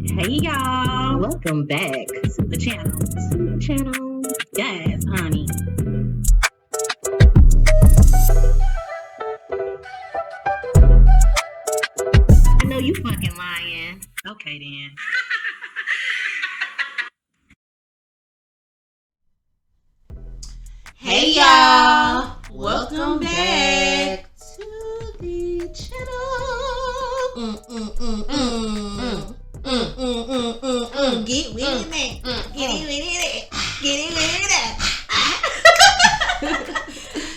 Hey y'all, Welcome back to the channel. Yes, honey. I know you fucking lying. Okay then. Hey y'all, welcome back to the channel. Get with it. Get it with it.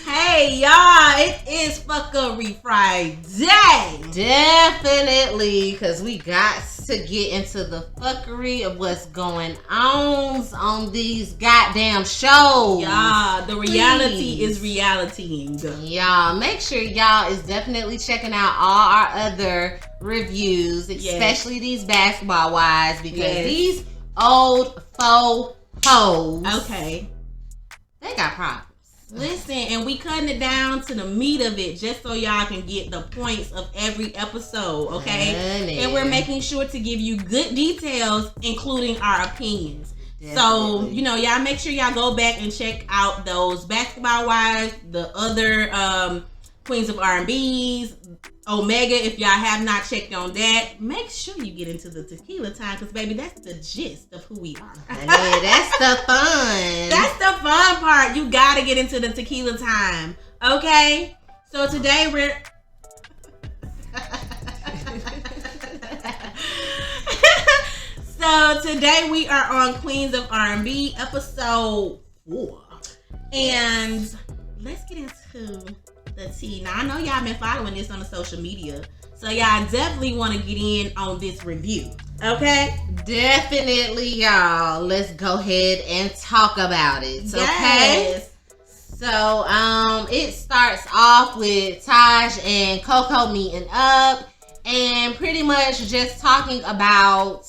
Hey y'all, it is Fuckery Friday. Definitely, because we got to get into the fuckery of what's going on these goddamn shows. Y'all, the reality is realitying. Y'all, make sure y'all is definitely checking out all our other reviews, especially these basketball wives, because these old faux hoes, okay, they got problems. Listen, and we cutting it down to the meat of it just so y'all can get the points of every episode, okay? And we're making sure to give you good details, including our opinions. Definitely. So, y'all make sure y'all go back and check out those basketball wives, the other Queens of R&B's, Omega. If y'all have not checked on that, make sure you get into the tequila time, because baby, that's the gist of who we are. Yeah, that's the fun. That's the fun part. You gotta get into the tequila time, okay? So today we're today we are on Queens of R&B episode 4, and let's get into the tea. Now I know y'all been following this on the social media, so y'all definitely want to get in on this review, okay? Definitely, y'all. Let's go ahead and talk about it, okay? So, it starts off with Taj and Coco meeting up and pretty much just talking about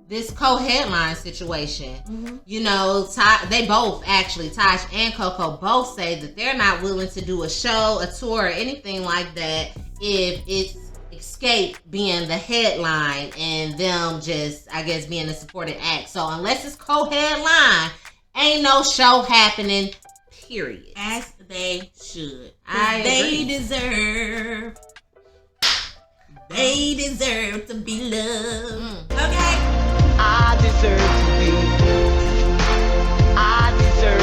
this co-headline situation. Mm-hmm. They both actually, Taj and Coco both say that they're not willing to do a show, a tour, or anything like that if it's Escape being the headline and them just, I guess, being the supporting act. So unless it's co-headline, ain't no show happening, period. As they should. They deserve to be loved. Okay? I deserve to be. I deserve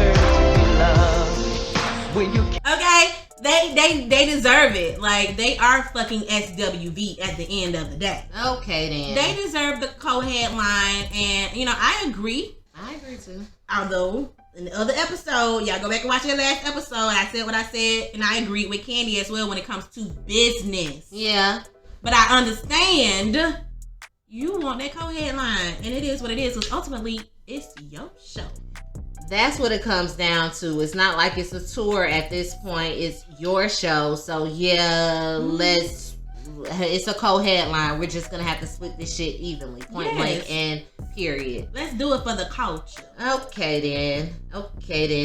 to be loved. When you okay, they deserve it. Like, they are fucking SWV at the end of the day. Okay then. They deserve the co-headline, and I agree. I agree too. Although in the other episode, y'all go back and watch that last episode, I said what I said, and I agreed with Candy as well when it comes to business. Yeah. But I understand you want that co-headline, and it is what it is, because ultimately it's your show. That's what it comes down to. It's not like it's a tour at this point. It's your show. So it's a co-headline. We're just going to have to split this shit evenly. Point blank and period. Let's do it for the culture. Okay then.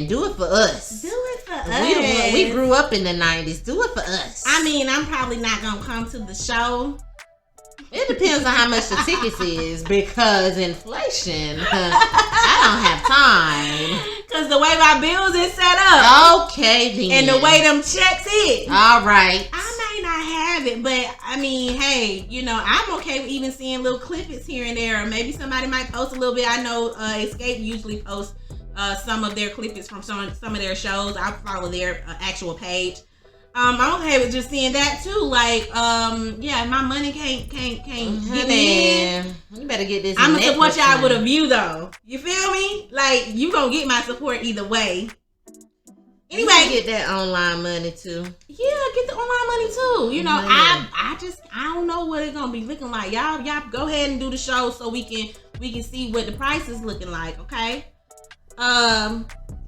Do it for us. Do it for us. We grew up in the 90s. Do it for us. I mean, I'm probably not going to come to the show. It depends on how much the tickets is, because inflation, I don't have time. Because the way my bills is set up. Okay, then. And the way them checks is. All right. I may not have it, but I mean, hey, I'm okay with even seeing little clippings here and there. Or maybe somebody might post a little bit. I know Escape usually posts some of their clippings from some of their shows. I follow their actual page. I'm okay with just seeing that too. Like, my money can't get me in. You better get this. I'm gonna support y'all with a view, though. You feel me? Like, you gonna get my support either way. Anyway, get that online money too. Yeah, get the online money too. I don't know what it's gonna be looking like. Y'all go ahead and do the show so we can see what the price is looking like. Okay.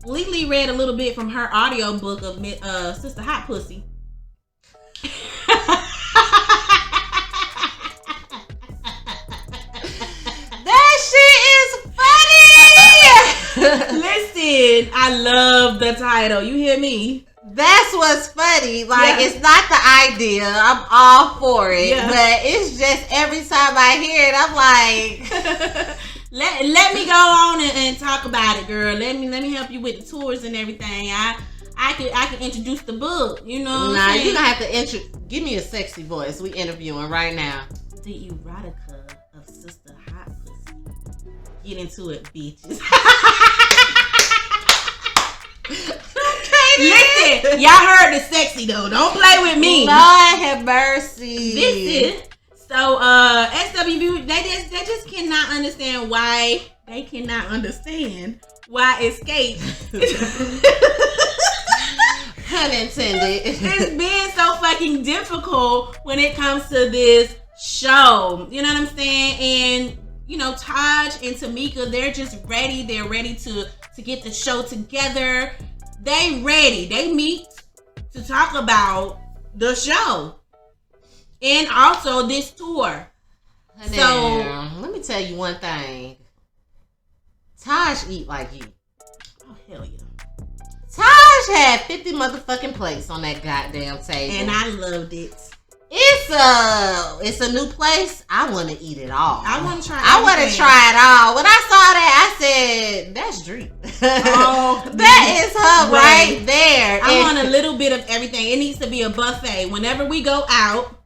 Lily read a little bit from her audio book of Sister Hot Pussy. That shit is funny. Listen, I love the title. You hear me? That's what's funny. Like, it's not the idea. I'm all for it. Yeah. But it's just every time I hear it, I'm like... let me go on and talk about it, girl. Let me help you with the tours and everything. I can introduce the book. You know what I'm saying? You're going to have to give me a sexy voice. We interviewing right now. The erotica of Sister Hot Pussy. Get into it, bitches. Listen, y'all heard the sexy though. Don't play with me. Lord have mercy. Listen. So SWV, they just cannot understand why Escape pun intended. It's been so fucking difficult when it comes to this show. You know what I'm saying? And you know, Taj and Tamika, they're just ready. They're ready to get the show together. They ready. They meet to talk about the show and also this tour. So let me tell you one thing. Taj eat like you. Oh hell yeah. Taj had 50 motherfucking plates on that goddamn table, and I loved it. It's a new place. I want to eat it all. I want to try it all. When I saw that, I said, "That's Dree." Oh, that is her right there. I want a little bit of everything. It needs to be a buffet whenever we go out.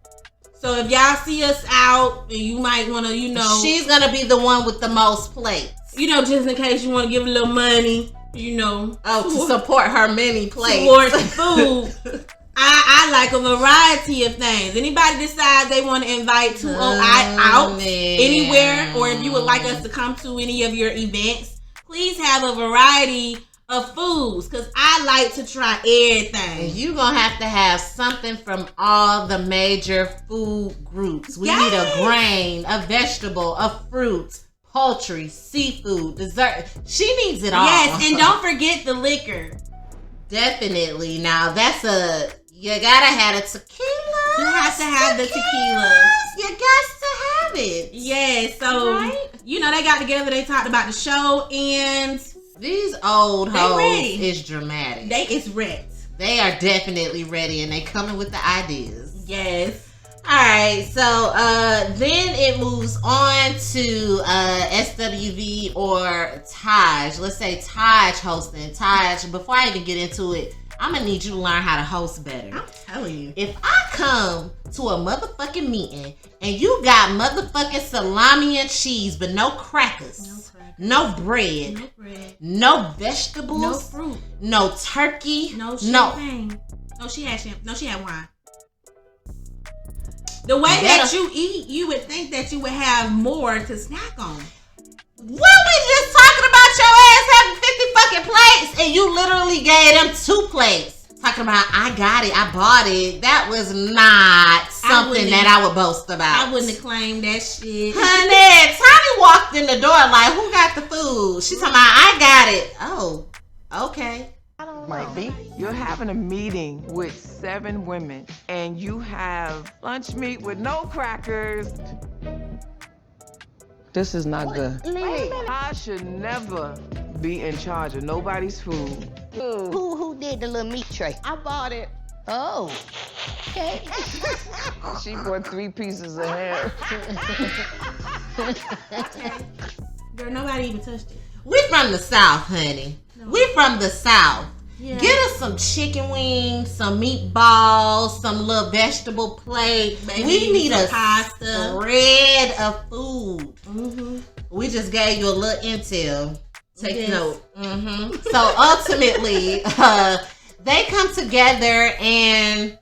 So if y'all see us out, you might want to, you know, she's gonna be the one with the most plates. You know, just in case you want to give a little money. You know, to support her many plates. Towards food. I like a variety of things. Anybody decides they want to invite 2OI out anywhere, or if you would like us to come to any of your events, please have a variety of foods, because I like to try everything. You're going to have something from all the major food groups. We need a grain, a vegetable, a fruit, poultry, seafood, dessert. She needs it all. Yes, and don't forget the liquor. Definitely. Now, you gotta have a tequila. You have to have the tequila. You got to have it. Yeah, so, you know, they got together, they talked about the show, and these old hoes is dramatic. It's ready. They are definitely ready, and they coming with the ideas. Yes. Alright, so then it moves on to SWV or Taj. Let's say Taj hosting. Taj, before I even get into it, I'm gonna need you to learn how to host better. I'm telling you. If I come to a motherfucking meeting and you got motherfucking salami and cheese, but no crackers, no bread, no vegetables, no fruit, no turkey, no champagne. No, she had wine. The way that you eat, you would think that you would have more to snack on. What, we just talking about your ass having 50 fucking plates and you literally gave them 2 plates. Talking about, I got it, I bought it. That was not something that I would boast about. I wouldn't have claimed that shit. Honey, Tommy walked in the door like, who got the food? She's talking about, I got it. Oh, okay. Might be. You're having a meeting with 7 women and you have lunch meat with no crackers. This is not good. I should never be in charge of nobody's food. Who did the little meat tray? I bought it. Oh, okay. She bought 3 pieces of ham. Girl, nobody even touched it. We from the South, honey. No. We from the South. Yeah. Get us some chicken wings, some meatballs, some little vegetable plate. Maybe we need a pasta, spread of food. Mm-hmm. We just gave you a little intel. Take note. Mm-hmm. So ultimately, they come together and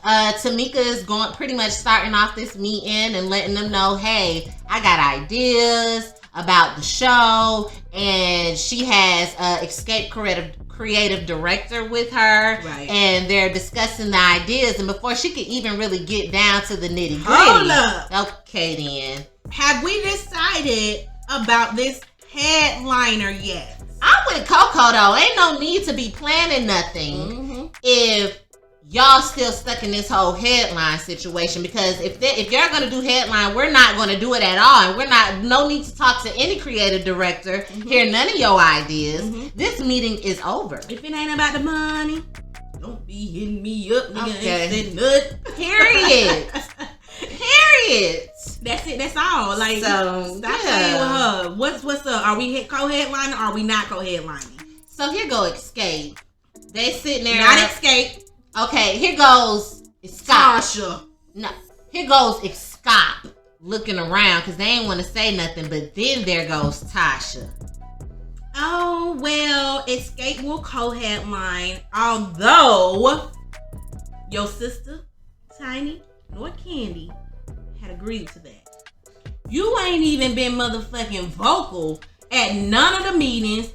Tamika is going pretty much starting off this meeting and letting them know, hey, I got ideas about the show, and she has Escape creative director with her, right? And they're discussing the ideas, and before she could even really get down to the nitty gritty, hold up. Okay, then have we decided about this headliner yet? I'm with Coco though. Ain't no need to be planning nothing if y'all still stuck in this whole headline situation, because if you're gonna do headline, we're not gonna do it at all, and no need to talk to any creative director, hear none of your ideas. This meeting is over. If it ain't about the money, don't be hitting me up, nigga. Okay. Ain't said nothing. Period. Period. That's it. That's all. Like, So, stop playing with her. What's up? Are we co-headlining or are we not co-headlining? So here go Escape. They sitting there. Not Escape. Okay, here goes Tasha. No, here goes Escape looking around because they ain't want to say nothing. But then there goes Tasha. Oh, well, Escape will co-headline, although your sister, Tiny, nor Candy, had agreed to that. You ain't even been motherfucking vocal at none of the meetings,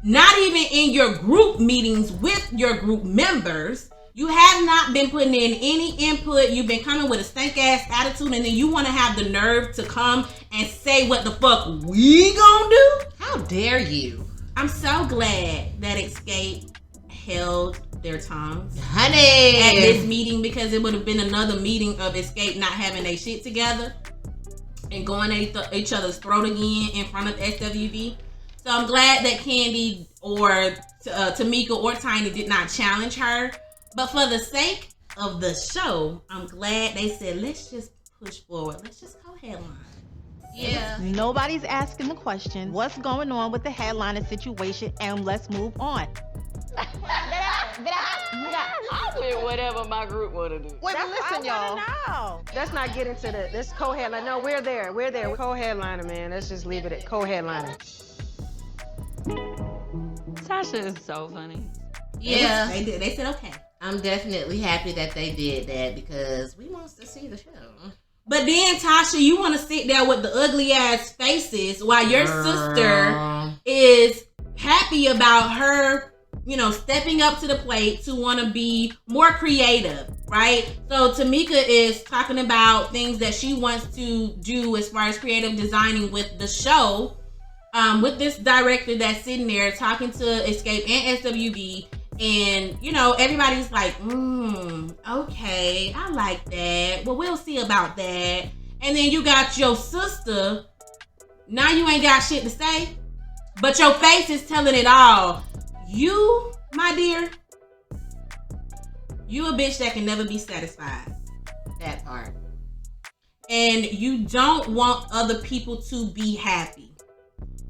not even in your group meetings with your group members. You have not been putting in any input. You've been coming with a stank-ass attitude, and then you want to have the nerve to come and say what the fuck we gonna do? How dare you? I'm so glad that Escape held their tongues Honey. at this meeting, because it would have been another meeting of Escape not having their shit together and going at each other's throat again in front of SWV. So I'm glad that Candy or Tamika or Tiny did not challenge her. But for the sake of the show, I'm glad they said, let's just push forward. Let's just go headline. Yeah. Nobody's asking the question, what's going on with the headliner situation, and let's move on. I did whatever my group want to do. Wait, but listen, y'all. Let's not get into this co-headline. No, we're there. We're co-headliner, man. Let's just leave it at co-headliner. Tasha is so funny. Yeah. They said okay. I'm definitely happy that they did that because we want to see the show. But then, Tasha, you want to sit there with the ugly ass faces while your sister is happy about her, stepping up to the plate to want to be more creative, right? So Tamika is talking about things that she wants to do as far as creative designing with the show, with this director that's sitting there talking to Escape and SWV. And, everybody's like, okay, I like that. Well, we'll see about that. And then you got your sister. Now you ain't got shit to say, but your face is telling it all. You, my dear, you a bitch that can never be satisfied. That part. And you don't want other people to be happy.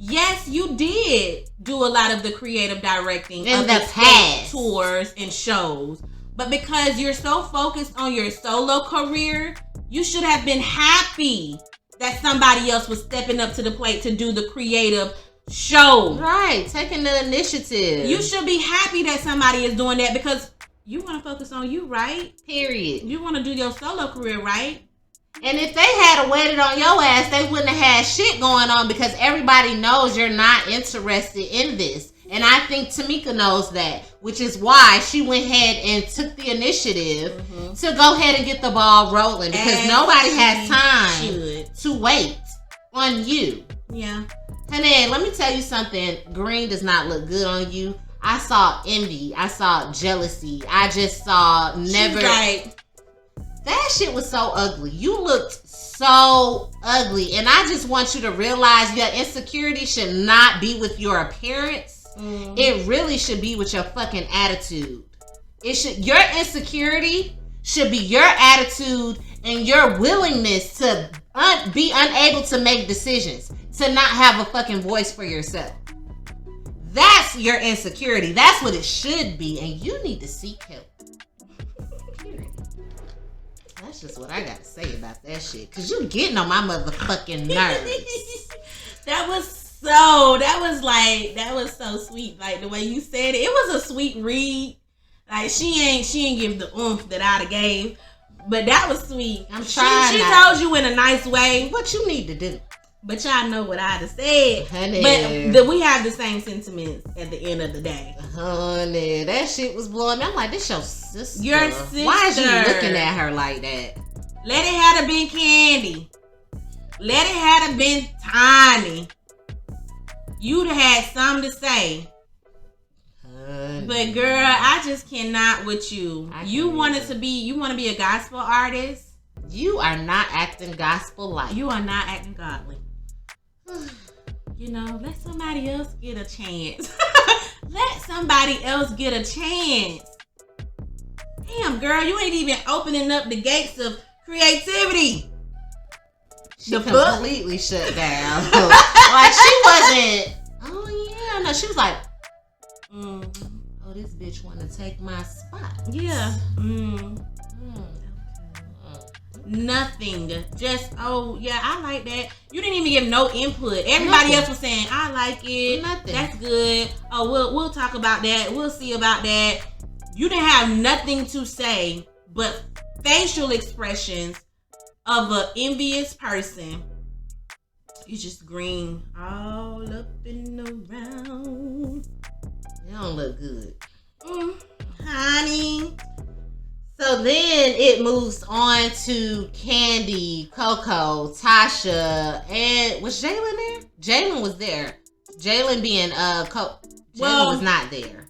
Yes, you did do a lot of the creative directing in of the past tours and shows. But because you're so focused on your solo career, you should have been happy that somebody else was stepping up to the plate to do the creative show. Right, taking the initiative. You should be happy that somebody is doing that because you want to focus on you, right? Period. You want to do your solo career, right? And if they had waited on your ass, they wouldn't have had shit going on because everybody knows you're not interested in this. And I think Tamika knows that, which is why she went ahead and took the initiative to go ahead and get the ball rolling because nobody has time to wait on you. Yeah. Honey, let me tell you something. Green does not look good on you. I saw envy. I saw jealousy. I just saw never... She's right. That shit was so ugly. You looked so ugly. And I just want you to realize your insecurity should not be with your appearance. Mm-hmm. It really should be with your fucking attitude. Your insecurity should be your attitude and your willingness to be unable to make decisions. To not have a fucking voice for yourself. That's your insecurity. That's what it should be. And you need to seek help. That's just what I got to say about that shit. Because you getting on my motherfucking nerves. That was so sweet. Like the way you said it. It was a sweet read. Like she ain't give the oomph that I'd have gave. But that was sweet. I'm trying. She told you in a nice way. What you need to do. But y'all know what I'd have said. Honey. But we have the same sentiments at the end of the day. Honey, that shit was blowing me. I'm like, this your sister. Your sister. Why is you looking at her like that? Let it have been Candy. Let it have been Tiny. You'd have had something to say. Honey. But girl, I just cannot with you. You want to be a gospel artist. You are not acting gospel-like. You are not acting godly. Let somebody else get a chance. Let somebody else get a chance. Damn, girl, you ain't even opening up the gates of creativity. She completely shut down. Like, she wasn't, oh yeah, no, she was like, oh, this bitch want to take my spot. Yeah. Nothing. Just, oh, yeah, I like that. You didn't even give no input. Everybody else was saying, I like it. Nothing. That's good. Oh, we'll talk about that. We'll see about that. You didn't have nothing to say but facial expressions of an envious person. You just green all up and around. You don't look good. Honey. So then it moves on to Candy, Coco, Tasha, and was Jalen there? Jalen was there. Jalen being Jalen was not there.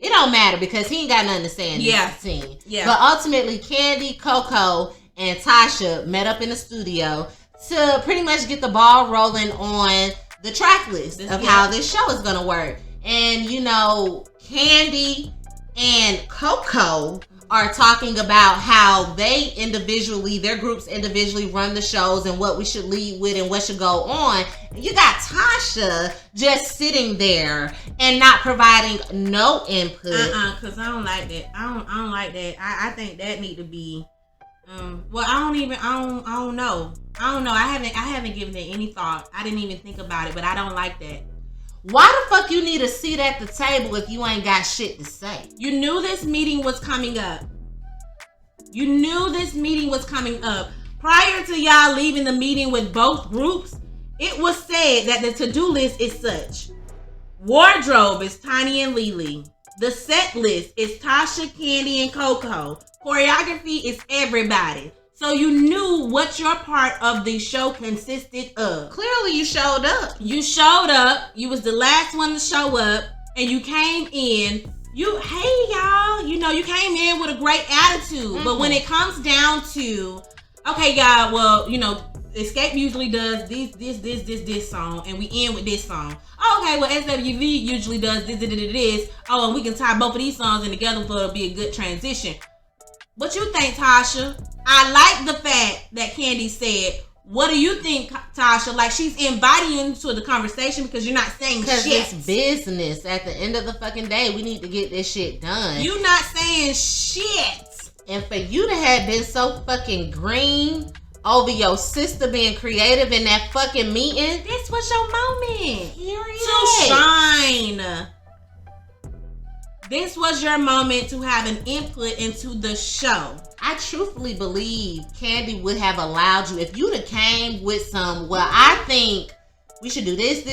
It don't matter because he ain't got nothing to say in this scene. Yeah. But ultimately, Candy, Coco, and Tasha met up in the studio to pretty much get the ball rolling on the track list of how this show is gonna work. And you know, Candy and Coco are talking about how their groups individually run the shows and what we should lead with and what should go on. And you got Tasha just sitting there and not providing no input. Cause I don't like that. I don't like that. I think that need to be. Well, I don't know. I haven't given it any thought. I didn't even think about it, but I don't like that. Why the fuck you need a seat at the table if you ain't got shit to say? You knew this meeting was coming up. Prior to y'all leaving the meeting with both groups, it was said that the to-do list is such. Wardrobe is Tiny and Lily. The set list is Tasha, Candy, and Coco. Choreography is everybody. So you knew what your part of the show consisted of. Clearly you showed up. You showed up. You was the last one to show up. And you came in. Hey y'all. You know, you came in with a great attitude. But when it comes down to, okay, y'all, well, you know, Escape usually does this song. And we end with this song. Okay, well, SWV usually does this. Oh, and we can tie both of these songs in together for it'll be a good transition. What you think, Tasha? I like the fact that Candy said, what do you think, Tasha? Like, she's inviting you into the conversation because you're not saying shit. Because it's business. At the end of the fucking day, we need to get this shit done. You not saying shit. And for you to have been so fucking green over your sister being creative in that fucking meeting. This was your moment. Period. To shine. This was your moment to have an input into the show. I truthfully believe Candy would have allowed you, if you'd have came with some, well, I think we should do this,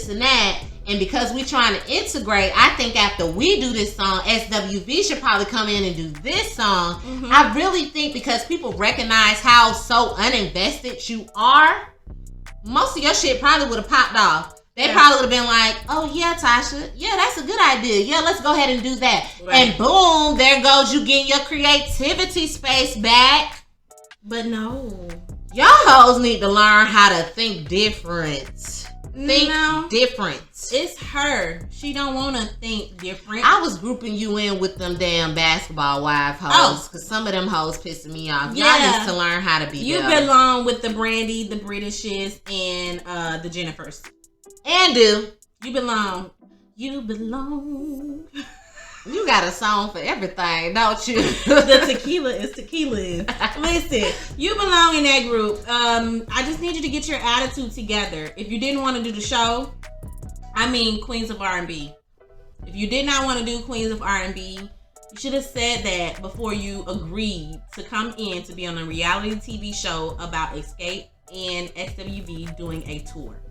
and that. And because we're trying to integrate, I think after we do this song, SWV should probably come in and do this song. I really think because people recognize how so uninvested you are, most of your shit probably would have popped off. They probably would have been like, oh yeah, Tasha, yeah, that's a good idea. Yeah, let's go ahead and do that. Right. And boom, there goes you getting your creativity space back. But no. Y'all hoes need to learn how to think different. Different. It's her. She don't want to think different. I was grouping you in with them damn basketball wife hoes. Because some of them hoes pissing me off. Y'all need to learn how to be You better. belong with the Brandy, the Britishes, and the Jennifers. And do. You belong. You belong. You got a song for everything, don't you? The tequila is tequila. Listen, you belong in that group. I just need you to get your attitude together. If you didn't want to do the show, Queens of R&B. If you did not want to do Queens of R&B, you should have said that before you agreed to come in to be on a reality TV show about Escape and SWV doing a tour.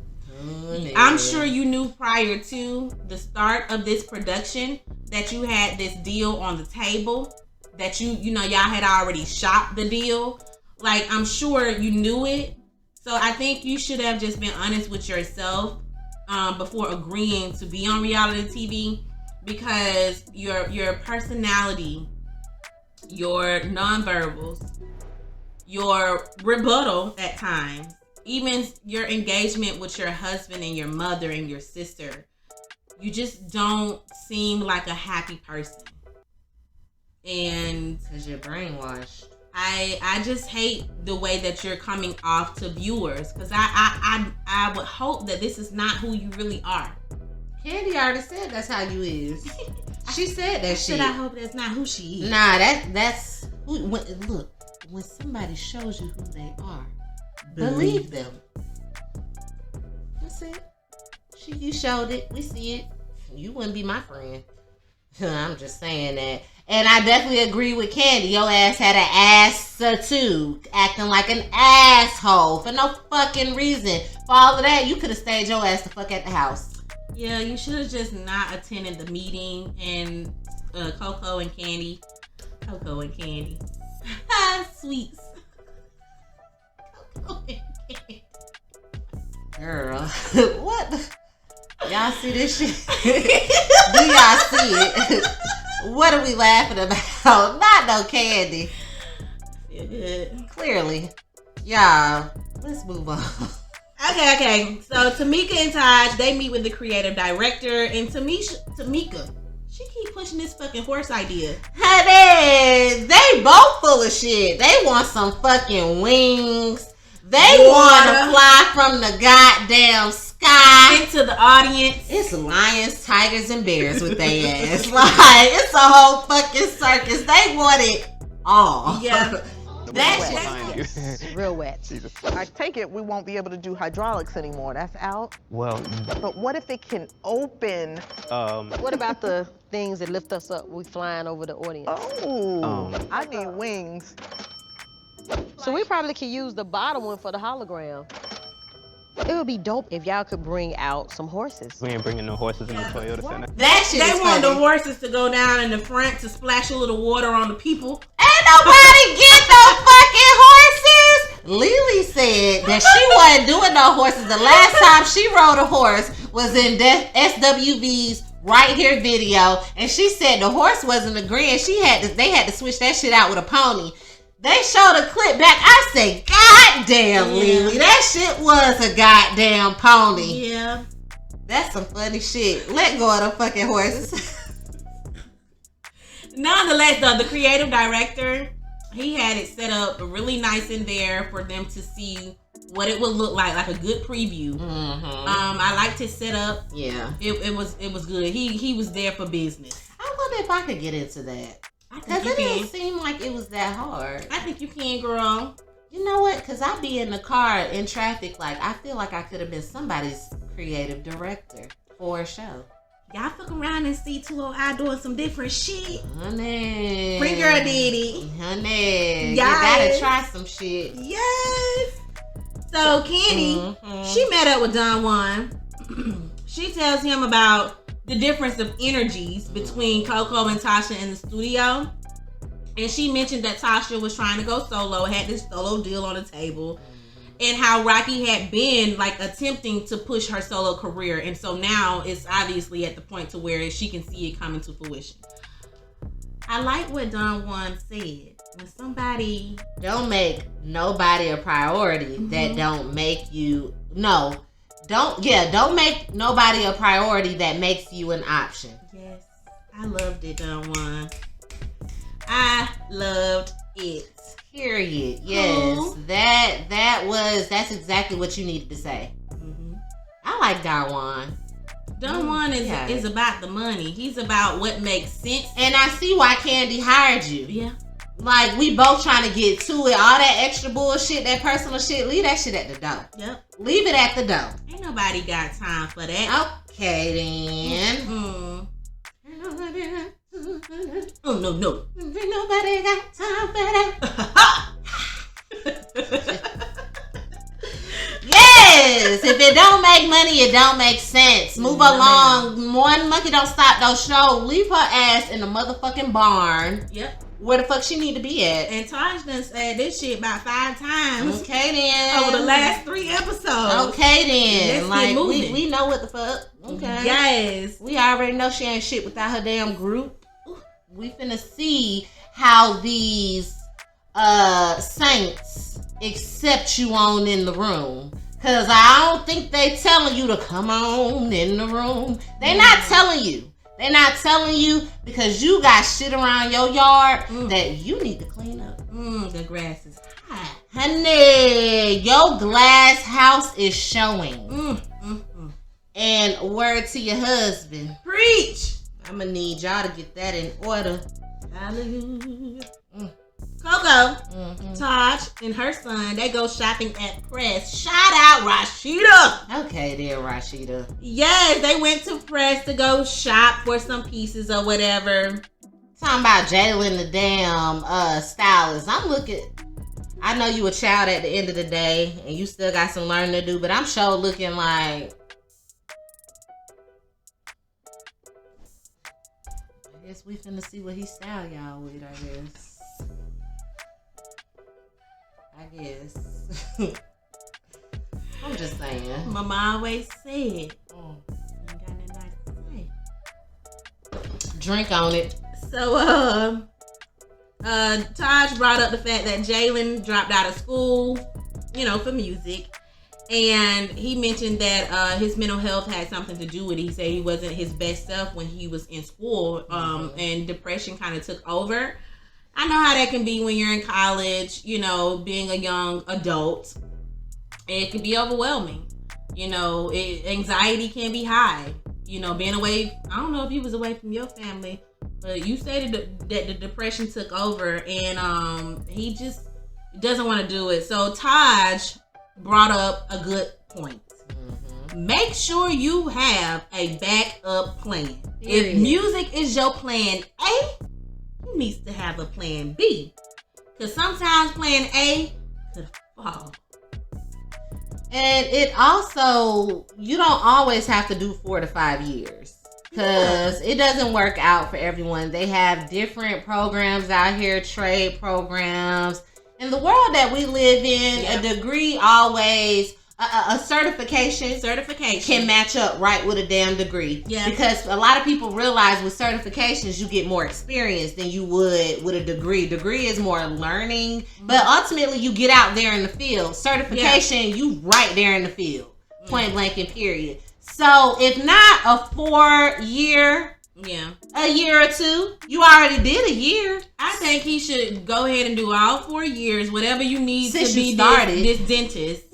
I'm sure you knew prior to the start of this production that you had this deal on the table, that y'all had already shopped the deal. Like, I'm sure you knew it. So I think you should have just been honest with yourself before agreeing to be on reality TV, because your personality, your nonverbals, your rebuttal at times, even your engagement with your husband and your mother and your sister, you just don't seem like a happy person. And because you're brainwashed. I just hate the way that you're coming off to viewers, because I would hope that this is not who you really are. Candy already said that's how you is. She said that shit. I hope that's not who she is. Nah, that's who. Look, when somebody shows you who they are, believe them. That's it. You showed it. We see it. You wouldn't be my friend. I'm just saying that. And I definitely agree with Candy. Your ass had an ass too, acting like an asshole for no fucking reason. For all of that, you could have stayed your ass the fuck at the house. Yeah, you should have just not attended the meeting. And Coco and Candy. Sweets. Coco and Candy. Girl, what? Y'all see this shit? Do y'all see it? What are we laughing about? Not no Candy. Feel good. Clearly. Y'all, let's move on. Okay. So Tamika and Taj, they meet with the creative director, and Tamika, she keep pushing this fucking horse idea. Honey, they both full of shit. They want some fucking wings. They want to fly from the goddamn sky into the audience. It's lions, tigers, and bears with their ass. Like, it's a whole fucking circus. They want it all. Yeah. That's real wet. Jesus. I take it we won't be able to do hydraulics anymore. That's out. Well, But what if it can open? What about the things that lift us up? We flying over the audience. Oh, I need wings. So we probably could use the bottom one for the hologram. It would be dope if y'all could bring out some horses. we ain't bringing no horses in the Toyota Center. That shit They is want funny. the horses to go down in the front to splash a little water on the people. Ain't nobody get no fucking horses. Lily said that she wasn't doing no horses. The last time she rode a horse was in SWV's Right Here video, and she said the horse wasn't agreeing. They had to switch that shit out with a pony. They showed a clip back. I said, God damn, Lily, that shit was a goddamn pony. Yeah. That's some funny shit. Let go of the fucking horses. Nonetheless, though, the creative director, he had it set up really nice in there for them to see what it would look like a good preview. Mm-hmm. I liked his setup. Yeah. It was good. He was there for business. I wonder if I could get into that. Because it didn't seem like it was that hard. I think you can, girl. You know what? Because I be in the car in traffic, like, I feel like I could have been somebody's creative director for a show. Y'all fuck around and see 2OI doing some different shit. Honey. Bring her a ditty. Honey. Yes. You gotta try some shit. Yes. So, Candy, she met up with Don Juan. She tells him about the difference of energies between Coco and Tasha in the studio. And she mentioned that Tasha was trying to go solo, had this solo deal on the table, and how Rocky had been like attempting to push her solo career. And so now it's obviously at the point to where she can see it coming to fruition. I like what Don Juan said. When somebody don't make nobody a priority, that don't make you don't make nobody a priority that makes you an option. Yes, I loved it, Don Juan. I loved it. Period. Yes, cool. That's exactly what you needed to say. I like Don Juan. Don Juan is about the money. He's about what makes sense. And I see why Candy hired you. Yeah. Like, we both trying to get to it. All that extra bullshit, that personal shit, leave that shit at the door. Yep. Leave it at the door. Ain't nobody got time for that. Okay, then. Mm-hmm. Oh, no. Ain't nobody got time for that. Yes! If it don't make money, it don't make sense. Move along. One monkey don't stop no show. Leave her ass in the motherfucking barn. Yep. Where the fuck she need to be at. And Taj done said this shit about 5 times. Okay, then. Over the last 3 episodes. Okay, then. Let's like, we know what the fuck. Okay. Yes. We already know she ain't shit without her damn group. We finna see how these saints accept you on in the room. Cause I don't think they telling you to come on in the room. They not telling you. They're not telling you because you got shit around your yard that you need to clean up. The grass is high. Honey, your glass house is showing. And word to your husband. Preach. I'm going to need y'all to get that in order. Hallelujah. Coco, Taj, and her son, they go shopping at Press. Shout out Rashida. Okay, there, Rashida. Yes, they went to Press to go shop for some pieces or whatever. Talking about Jalen, the damn stylist. I know you a child at the end of the day, and you still got some learning to do, but I'm sure looking like... I guess we finna see what he style y'all with, I guess. I'm just saying. Mama always said, you ain't got nothing nice to say. Drink on it. So, Taj brought up the fact that Jalen dropped out of school, for music. And he mentioned that his mental health had something to do with it. He said he wasn't his best self when he was in school, and depression kind of took over. I know how that can be when you're in college, being a young adult. It can be overwhelming. Anxiety can be high. Being away, I don't know if you was away from your family, but you stated that the depression took over, and he just doesn't want to do it. So Taj brought up a good point. Make sure you have a backup plan. If music is your plan A, you need to have a plan B. Because sometimes plan A could fall. And it also, you don't always have to do 4 to 5 years. Because it doesn't work out for everyone. They have different programs out here, trade programs. In the world that we live in, a degree always, a certification can match up right with a damn degree. Yeah. Because a lot of people realize with certifications, you get more experience than you would with a degree. Degree is more learning, but ultimately you get out there in the field. Certification, you right there in the field. Point blank and period. So if not a 4-year, a year or 2, you already did a year. I think he should go ahead and do all 4 years, whatever you need since to be this dentist,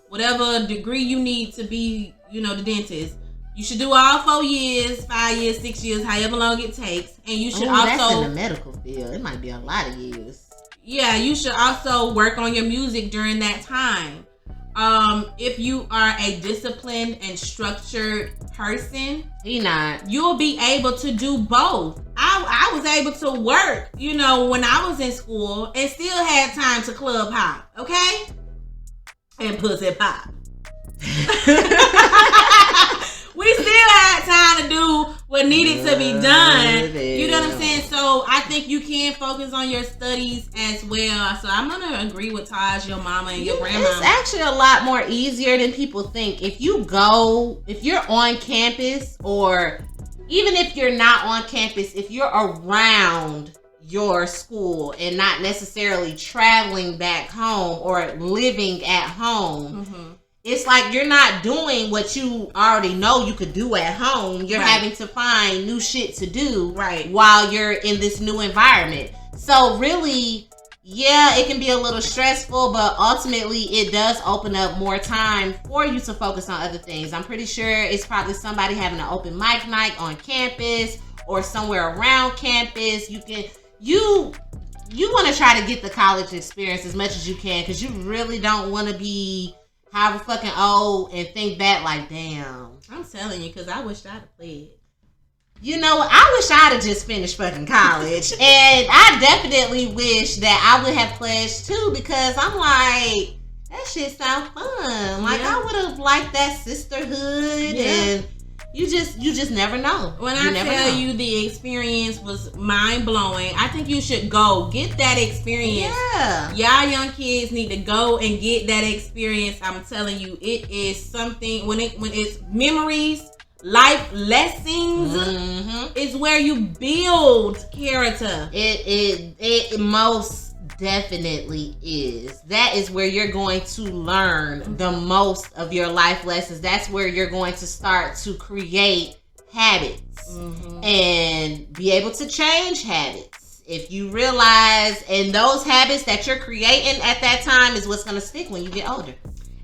whatever degree you need to be, the dentist. You should do all 4 years, 5 years, 6 years, however long it takes. And you should also... that's in the medical field. It might be a lot of years. Yeah, you should also work on your music during that time. If you are a disciplined and structured person, you'll be able to do both. I was able to work, when I was in school and still had time to club hop, okay? And pussy pop. We still had time to do what needed to be done. You know what I'm saying? So I think you can focus on your studies as well. So I'm gonna agree with Taj, your mama and your grandma. It's actually a lot more easier than people think. If you're on campus, or even if you're not on campus, if you're around your school and not necessarily traveling back home or living at home, it's like you're not doing what you already know you could do at home. You're having to find new shit to do while you're in this new environment. So really, it can be a little stressful, but ultimately it does open up more time for you to focus on other things. I'm pretty sure it's probably somebody having an open mic night on campus or somewhere around campus. You want to try to get the college experience as much as you can, because you really don't want to be however fucking old and think back like, damn. I'm telling you, because I wish I'd have played. I wish I'd have just finished fucking college. And I definitely wish that I would have pledged too, because I'm like, that shit sounds fun. Like, I would have liked that sisterhood, and you just never know. When I tell you the experience was mind blowing, I think you should go get that experience. Yeah, y'all young kids need to go and get that experience. I'm telling you, it is something. When it's memories, life lessons, is where you build character. It most definitely is. That is where you're going to learn the most of your life lessons. That's where you're going to start to create habits and be able to change habits. If you realize, and those habits that you're creating at that time is what's going to stick when you get older.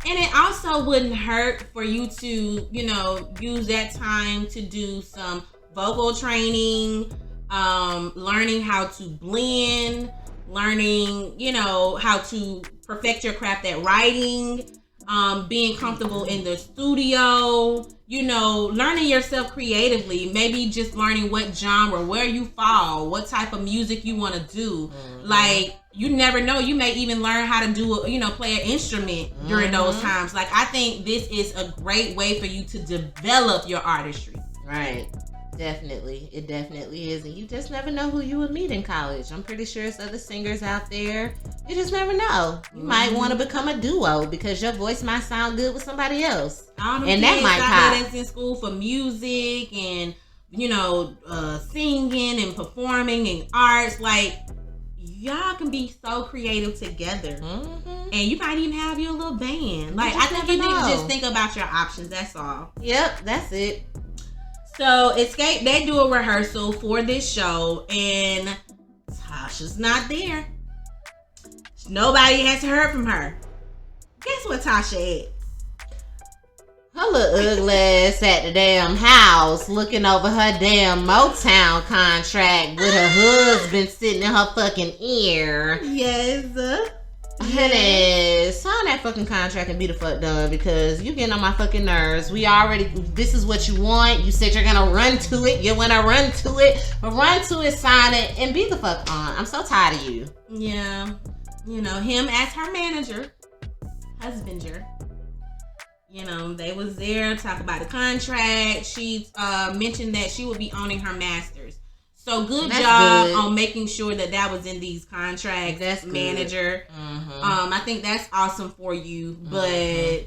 And it also wouldn't hurt for you to, you know, use that time to do some vocal training, learning how to blend, learning, you know, how to perfect your craft at writing, being comfortable in the studio, you know, learning yourself creatively, maybe just learning what genre, where you fall, what type of music you want to do. Like, you never know, you may even learn how to do, play an instrument during those times. Like, I think this is a great way for you to develop your artistry. Right. Definitely. It definitely is. And you just never know who you would meet in college. I'm pretty sure there's other singers out there. You just never know. You might want to become a duo because your voice might sound good with somebody else. And that might pop. That's in school for music and, singing and performing and arts. Like, y'all can be so creative together. And you might even have your little band. Like, I think you need to just think about your options. That's all. Yep, that's it. So, Escape, they do a rehearsal for this show, and Tasha's not there. Nobody has heard from her. Guess what Tasha at? Her little ugly ass at the damn house, looking over her damn Motown contract with her husband sitting in her fucking ear. Yes. Honey, sign that fucking contract and be the fuck done because you getting on my fucking nerves. This is what you want. You said you're gonna run to it. You wanna run to it. But run to it, sign it, and be the fuck on. I'm so tired of you. Yeah. Him as her manager, husbander. They was there to talk about the contract. She mentioned that she would be owning her masters. So good job on making sure that was in these contracts. That's manager. I think that's awesome for you. But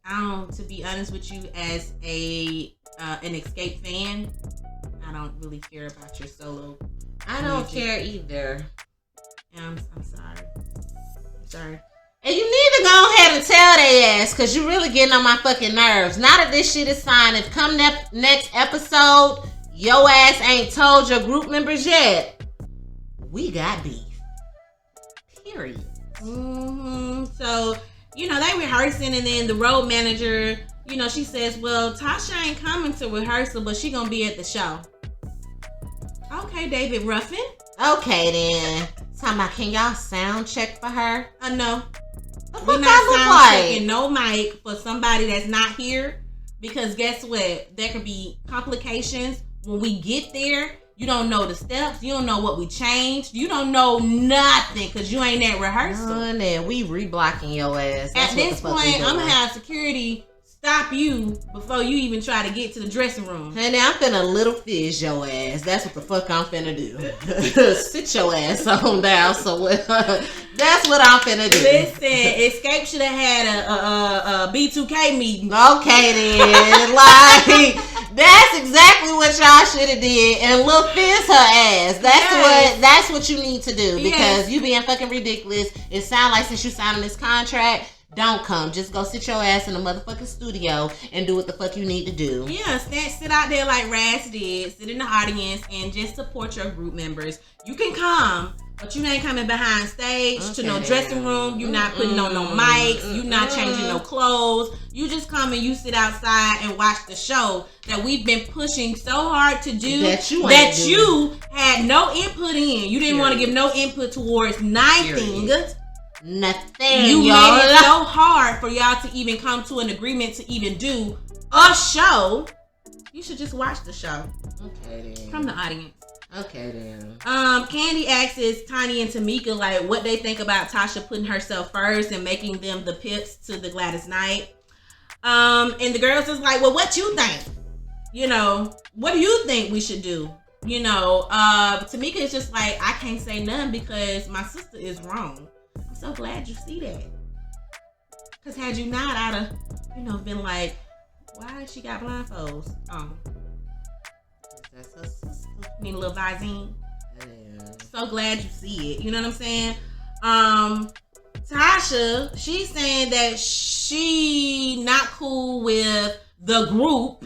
to be honest with you, as an Escape fan, I don't really care about your solo. I don't care either. I'm sorry. I'm sorry. And you need to go ahead and tell their ass because you're really getting on my fucking nerves. Now that this shit is signed, if come next episode, your ass ain't told your group members yet, we got beef. Period. So, they rehearsing and then the road manager, she says, well, Tasha ain't coming to rehearsal, but she gonna be at the show. Okay, David Ruffin. Okay, then. Talking about, can y'all sound check for her? No. We're not sound checking no mic for somebody that's not here. Because guess what? There could be complications when we get there. You don't know the steps. You don't know what we changed. You don't know nothing because you ain't at rehearsal. Honey, we re-blocking your ass. At this point, I'm going to have security stop you before you even try to get to the dressing room. Honey, I'm finna little fish your ass. That's what the fuck I'm finna do. Sit your ass on down somewhere. That's what I'm finna do. Listen, Escape should have had a B2K meeting. Okay then. Like, that's exactly what y'all should have did. And little fizz her ass. That's what you need to do. Because you being fucking ridiculous. It sound like since you signed this contract, don't come. Just go sit your ass in the motherfucking studio and do what the fuck you need to do. Yeah, sit out there like Raz did. Sit in the audience and just support your group members. You can come, but you ain't coming behind stage to no dressing room. You not putting on no mics. You not changing no clothes. You just come and you sit outside and watch the show that we've been pushing so hard to do that you had no input in. You didn't want to give no input towards nothing. Nothing. You made it so hard for y'all to even come to an agreement to even do a show. You should just watch the show. Okay then. From the audience. Okay then. Candy asks Tiny and Tamika like what they think about Tasha putting herself first and making them the pips to the Gladys Knight. And the girls is like, well, what you think? What do you think we should do? Tamika is just like, I can't say none because my sister is wrong. So glad you see that. Because had you not, I'd have, been like, why she got blindfolds on? That's her sister. Need a little Visine. Yeah. So glad you see it. You know what I'm saying? Tasha, she's saying that she not cool with the group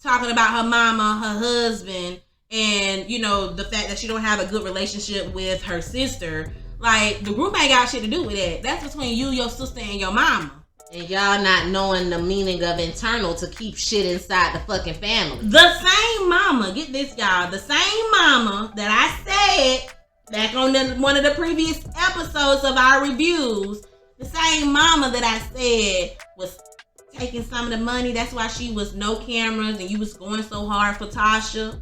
talking about her mama, her husband, and, you know, the fact that she don't have a good relationship with her sister. Like, the group ain't got shit to do with that. That's between you, your sister, and your mama. And y'all not knowing the meaning of internal to keep shit inside the fucking family. The same mama, get this, y'all. The same mama that I said back on one of the previous episodes of our reviews, the same mama that I said was taking some of the money. That's why she was no cameras and you was going so hard for Tasha.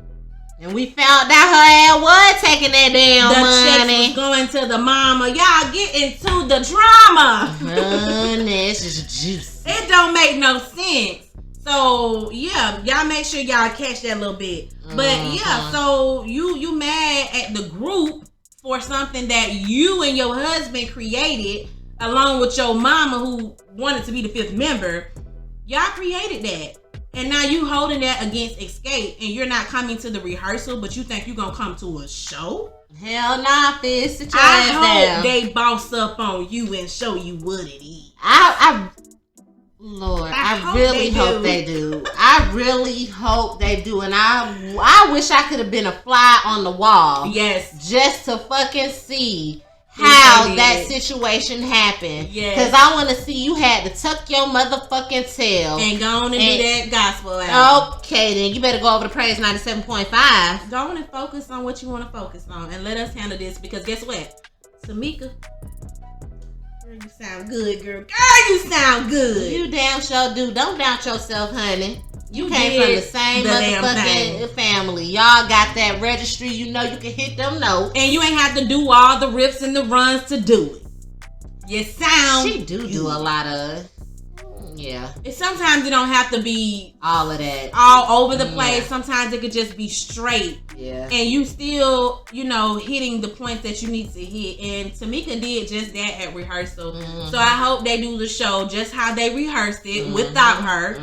And we found out her ass was taking that damn money. The checks was going to the mama. Y'all get into the drama. Honey, it's just juice. It don't make no sense. So yeah, y'all make sure y'all catch that little bit. But yeah, so you mad at the group for something that you and your husband created along with your mama who wanted to be the fifth member. Y'all created that. And now you holding that against Escape and you're not coming to the rehearsal, but you think you're going to come to a show? Hell nah, Fizz. Sit your I ass hope down. they boss up on you and show you what it is. Lord, I really hope they do. I really hope they do. And I wish I could have been a fly on the wall. Yes. Just to fucking see how that situation happened. Yes. Because I want to see you had to tuck your motherfucking tail. And go on and do that gospel album. Okay, then you better go over to Praise 97.5. Go on and focus on what you want to focus on. And let us handle this. Because guess what? Tamika. Girl, you sound good, girl. Girl, you sound good. You damn sure do. Don't doubt yourself, honey. You came from the same motherfucking family. Y'all got that registry. You know you can hit them notes. And you ain't have to do all the riffs and the runs to do it. You sound She do a lot of... Yeah. Sometimes it don't have to be all of that. All over the place. Sometimes it could just be straight. Yeah. And you still, you know, hitting the points that you need to hit. And Tamika did just that at rehearsal. So I hope they do the show just how they rehearsed it without her.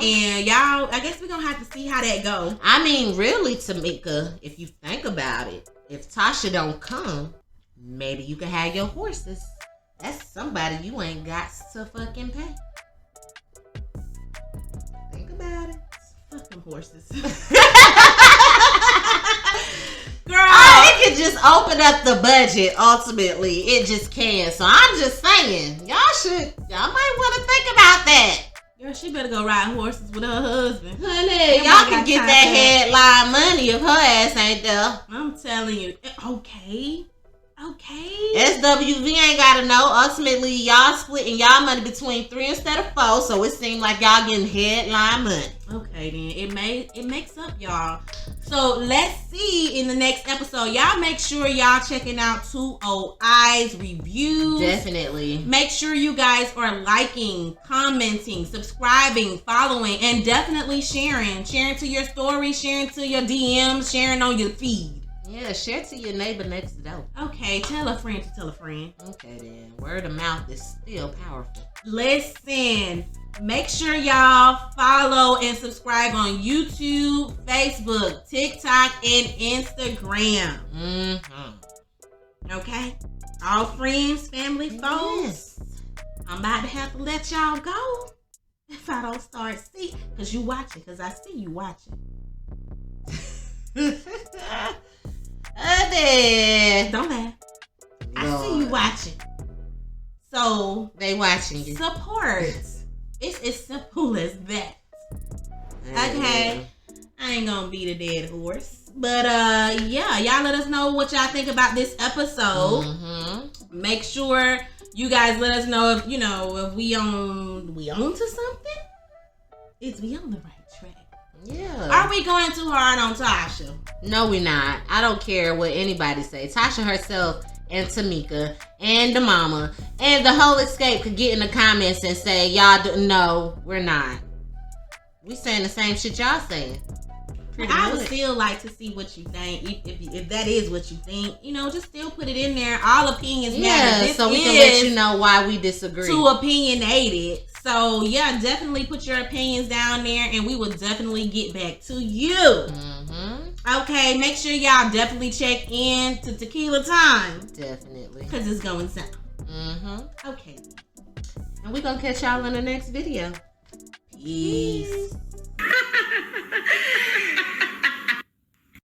And y'all, I guess we're going to have to see how that go. I mean, really, Tamika, if you think about it, if Tasha don't come, maybe you can have your horses. That's somebody you ain't got to fucking pay. Think about it. Fucking horses. Girl, it can just open up the budget. Ultimately, it just can. So I'm just saying, y'all might want to think about that. Girl, she better go ride horses with her husband. Honey, y'all can get that headline money if her ass ain't there. I'm telling you. Okay. SWV ain't gotta know. Ultimately, y'all splitting y'all money between 3 instead of 4, so it seems like y'all getting headline money. Okay, then it makes up, y'all. So let's see in the next episode. Y'all make sure y'all checking out 2OI's reviews. Definitely. Make sure you guys are liking, commenting, subscribing, following, and definitely sharing. Sharing to your stories, sharing to your DMs, sharing on your feed. Yeah, share to your neighbor next door. Okay, tell a friend to tell a friend. Okay, then. Word of mouth is still powerful. Listen, make sure y'all follow and subscribe on YouTube, Facebook, TikTok, and Instagram. Okay? All friends, family, foes. Yes. I'm about to have to let y'all go if I don't start seeing. Because you watching. Because I see you watching. Don't laugh. I see you watching. So they watching you. Support. It's as simple as that. Okay. I ain't gonna beat a dead horse. But yeah, y'all let us know what y'all think about this episode. Make sure you guys let us know if if we on to something. Is we on the right track? Yeah. Are we going too hard on Tasha? No, we not. I don't care what anybody say. Tasha herself and Tamika and the mama and the whole Escape could get in the comments and say, y'all no, we're not. We saying the same shit y'all saying. I would still like to see what you think. If that is what you think, just still put it in there. All opinions matter. Yeah, so we can let you know why we disagree. Too opinionated. So yeah, definitely put your opinions down there, and we will definitely get back to you. Okay, make sure y'all definitely check in to Tequila Time. Definitely, because it's going down. Okay, and we're gonna catch y'all in the next video. Peace.